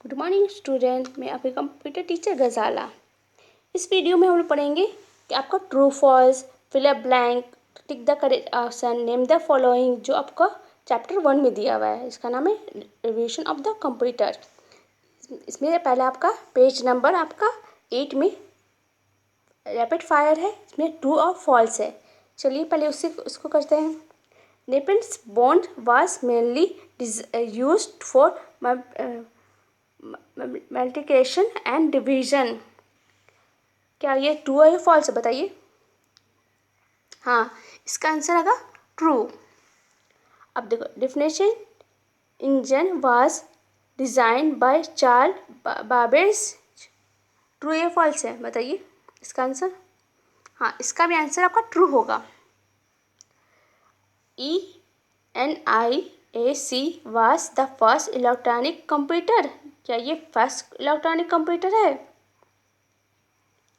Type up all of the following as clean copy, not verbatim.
Good morning student, मैं आपके computer teacher गजाला। इस वीडियो में हम लोग पढ़ेंगे कि आपका true false, fill a blank, tick the correct option, name the following, जो आपका चैप्टर 1 में दिया हुआ है। इसका नाम है रिविजन ऑफ द कंप्यूटर। इसमें पहले आपका पेज नंबर आपका 8 में रैपिड फायर है, इसमें ट्रू और फॉल्स है। चलिए पहले उसको करते हैं। Napier's bond was mainly used for multiplication and division. क्या ये ट्रू है या फॉल्स है, बताइए। हाँ, इसका आंसर आएगा ट्रू। अब देखो, definition, engine was design by Charles Babbage. True या फॉल्स है, बताइए इसका आंसर। हाँ, इसका भी आंसर आपका ट्रू होगा। ENIAC was the first electronic computer. क्या ये फर्स्ट इलेक्ट्रॉनिक कंप्यूटर है?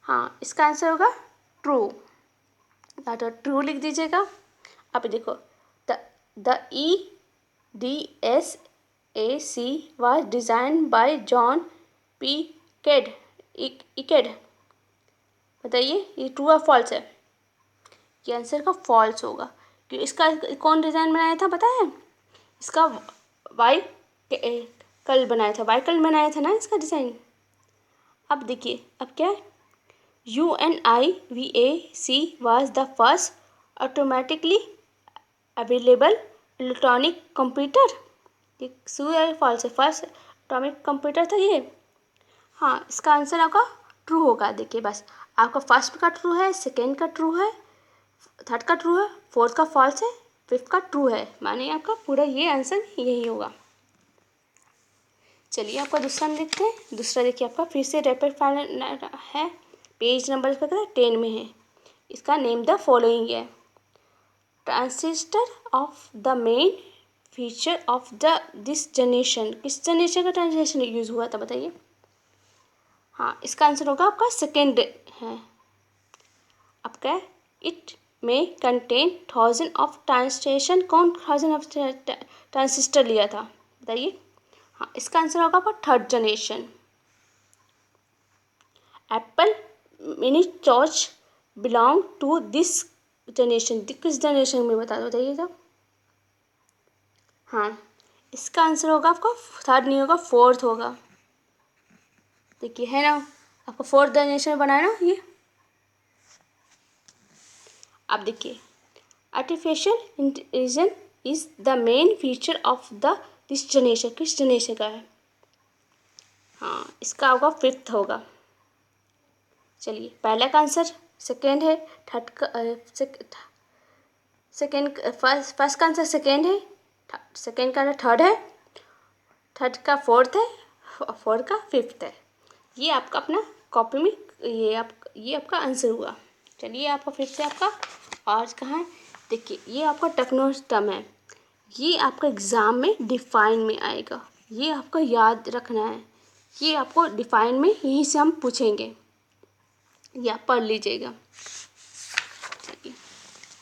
हाँ, इसका आंसर होगा ट्रू। तो ट्रू लिख दीजिएगा। अब देखो, the EDSAC was design by John P केड इकेड। बताइए ये ट्रू और फॉल्स है? ये आंसर का फॉल्स होगा, क्योंकि इसका कौन डिज़ाइन बनाया था पता है? इसका वाई कल बनाया था, वाई कल बनाया था ना इसका डिज़ाइन। अब देखिए, अब क्या है? UNIVAC was the first automatically available electronic computer। ये ट्रू है फॉल्स है? फर्स्ट एटॉमिक कंप्यूटर था ये। हाँ, इसका आंसर आपका ट्रू होगा। देखिए बस, आपका फर्स्ट का ट्रू है, सेकेंड का ट्रू है, थर्ड का ट्रू है, फोर्थ का फॉल्स है, फिफ्थ का ट्रू है। माने आपका पूरा ये आंसर यही होगा। चलिए आपका दूसरा में देखते हैं। दूसरा देखिए, आपका फिर से रैपिड फायर है। पेज नंबर इसका क्या है? 10 में है। इसका नेम द फॉलोइंग है। Transistor off the main feature of the this generation. किस जनरेशन का ट्रांजिस्टर यूज़ हुआ था, बताइए। हाँ, इसका आंसर होगा आपका सेकेंड है। आपका इट में कंटेन 1000 ऑफ ट्रांजिस्टर। कौन 1000 ऑफ ट्रांजिस्टर लिया था, बताइए। हाँ, इसका आंसर होगा आपका third generation. Apple mini torch belong to this generation. किस जनरेशन में बता दो, बताइए साहब। हाँ, इसका आंसर होगा आपका थर्ड नहीं होगा, फोर्थ होगा। देखिए है ना, आपको फोर्थ जनरेशन में बनाया ना ये। अब देखिए, artificial intelligence is the main feature of the this generation. किस जनरेशन का है? हाँ, इसका होगा फिफ्थ होगा। चलिए, पहला का आंसर सेकेंड है, थर्ड का सेकेंड, फर्स्ट का आंसर सेकेंड है, सेकेंड का आंसर थर्ड है, थर्ड का फोर्थ है, फोर्थ का फिफ्थ है। ये आपका अपना कॉपी में ये आपका आंसर हुआ। चलिए आपका फिर से आपका आज कहाँ है, देखिए ये आपका टेक्नोलॉजी टर्म है। ये आपका एग्ज़ाम में डिफाइन में आएगा, ये आपको याद रखना है। ये आपको डिफाइन में यहीं से हम पूछेंगे, ये आप पढ़ लीजिएगा। चलिए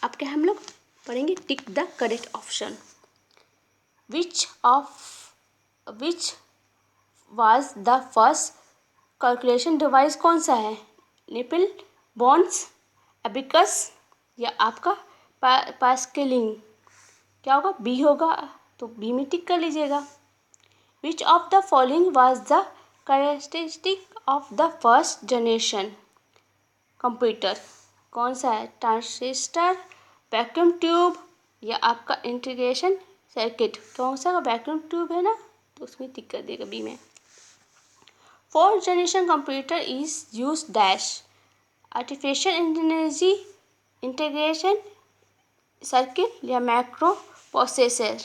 अब क्या हम लोग पढ़ेंगे, टिक the correct option. Which was the first calculation device? कौन सा है? निपल, बॉन्ड्स, एबिकस या आपका पास्केलिंग? क्या होगा? बी होगा, तो बी में टिक कर लीजिएगा। Which of the following was the characteristic of the first generation computer? कौन सा है? ट्रांजिस्टर, वैक्यूम ट्यूब या आपका इंटीग्रेशन सर्किट? कौन सा वैक्यूम ट्यूब है ना, तो उसमें टिक कर देगा बी में। Fourth generation computer is use dash artificial intelligence, integration circuit या मैक्रो प्रोसेसर?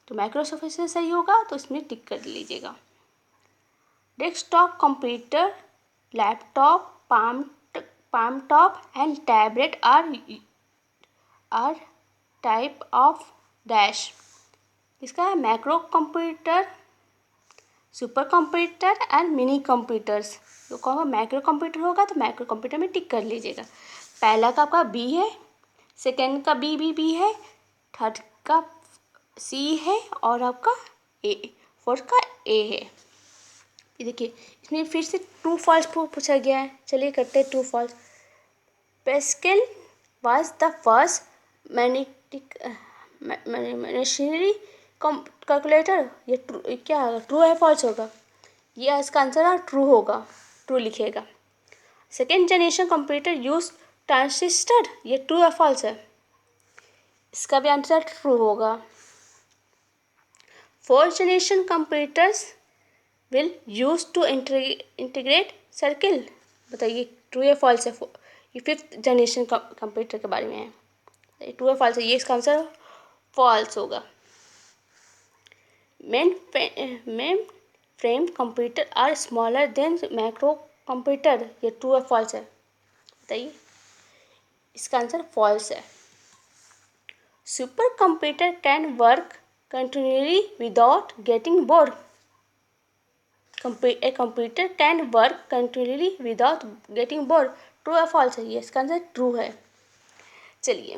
तो मैक्रो प्रोसेसर सही होगा, तो इसमें टिक कर लीजिएगा। Desktop computer, laptop, palm top and tablet are type of dash। इसका है macro computer, super computer and mini computers. तो कौन होगा? मैक्रो कंप्यूटर होगा, तो मैक्रो कंप्यूटर में टिक कर लीजिएगा। पहला का आपका बी है, सेकेंड का बी है, थर्ड का सी है और आपका ए, फोर्थ का ए है। ये देखिए इसमें फिर से ट्रू फॉल्स पूछा गया है। चलिए करते हैं true false. Pascal was the first mathematical calculator. ये क्या ट्रू है फॉल्स होगा? ये इसका आंसर है ट्रू होगा, ट्रू लिखिएगा। Second generation computer use transistor. ये ट्रू है फॉल्स है? इसका भी आंसर ट्रू होगा। Fourth generation computers will use to integrate circle. बताइए ट्रू या फॉल्स है? ये फिफ्थ जनरेशन कंप्यूटर के बारे में है। ट्रू या फॉल्स है? ये इसका आंसर फॉल्स होगा। Mainframe computer are smaller than macro computer. ये ट्रू या फॉल्स है? बताइए। इसका आंसर फॉल्स है। Super computer can work continuously without getting bored. A computer can work continually without getting bored. True या false है? ये इसका आंसर ट्रू है। चलिए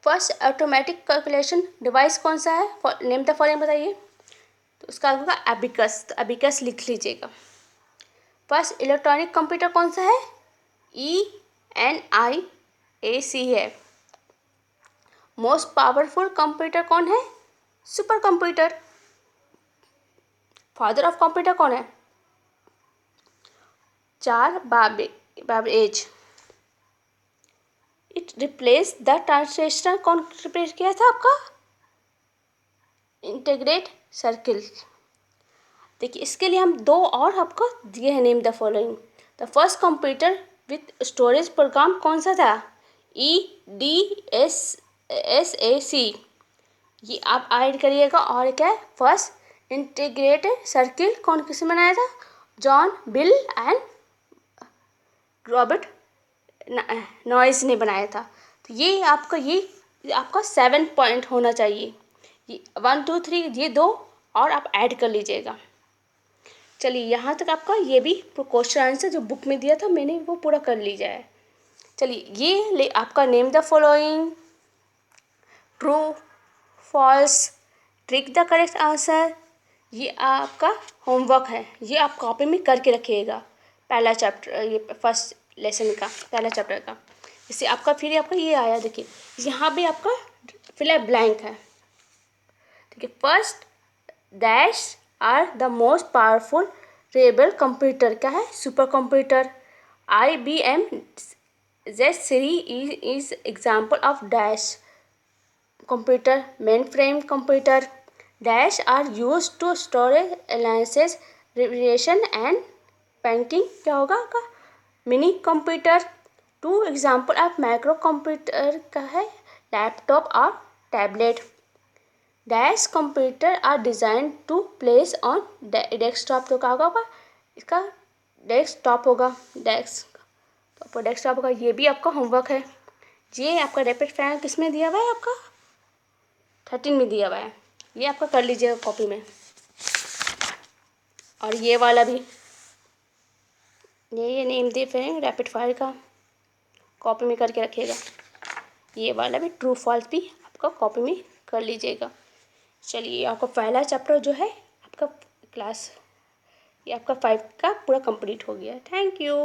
फर्स्ट ऑटोमेटिक कैलकुलेशन डिवाइस कौन सा है? नेम द फॉलोइंग बताइए। तो उसका होगा एबिकस। तो एबिकस लिख लीजिएगा। फर्स्ट इलेक्ट्रॉनिक कंप्यूटर कौन सा है? ENIAC है। मोस्ट पावरफुल कंप्यूटर कौन है? Super computer. Father of computer कौन है? Charles Babbage. It replace the transistor. कौन रिप्लेस किया था आपका? Integrate circle. देखिए इसके लिए हम दो और आपको दिए हैं। Name the following. The first computer with storage program कौन सा था? EDSAC। ये आप ऐड करिएगा। और क्या है? फर्स्ट इंटीग्रेटेड सर्किल कौन किसने बनाया था? John bill and Robert noise ने बनाया था। तो ये आपका 7 पॉइंट होना चाहिए। ये 1 2 3 ये दो और आप ऐड कर लीजिएगा। चलिए यहाँ तक आपका ये भी क्वेश्चन आंसर जो बुक में दिया था मैंने वो पूरा कर लीजिए है। चलिए ये आपका name the following, true false, trick the correct answer, ये आपका होमवर्क है। ये आप कॉपी में करके रखिएगा। पहला चैप्टर, ये फर्स्ट लेसन का पहला चैप्टर का। इससे आपका फिर आपका ये आया। देखिए यहाँ भी आपका फिलहाल ब्लैंक है। ठीक है। First dash are the most powerful रेबल कंप्यूटर क्या है? Super computer. IBM Z series is example of dash computer. Mainframe computer dash are used to store analysis, revision and painting। क्या होगा का? Mini computer. Two example of micro computer का है? Laptop और tablet. Dash computer are design to place on desktop. तो क्या होगा? इसका डेस्कटॉप होगा। डेस्कटॉप होगा। ये भी आपका होमवर्क है। ये आपका रैपिड फायर किस में दिया हुआ है? आपका 13 में दिया हुआ है। ये आपका कर लीजिएगा कॉपी में। और ये वाला भी ये नेम दे फिर रैपिड फायर का कॉपी में करके रखिएगा। ये वाला भी ट्रू फॉल्स भी आपका कॉपी में कर लीजिएगा। चलिए आपका पहला चैप्टर जो है आपका क्लास ये आपका 5 का पूरा कंप्लीट हो गया। Thank you.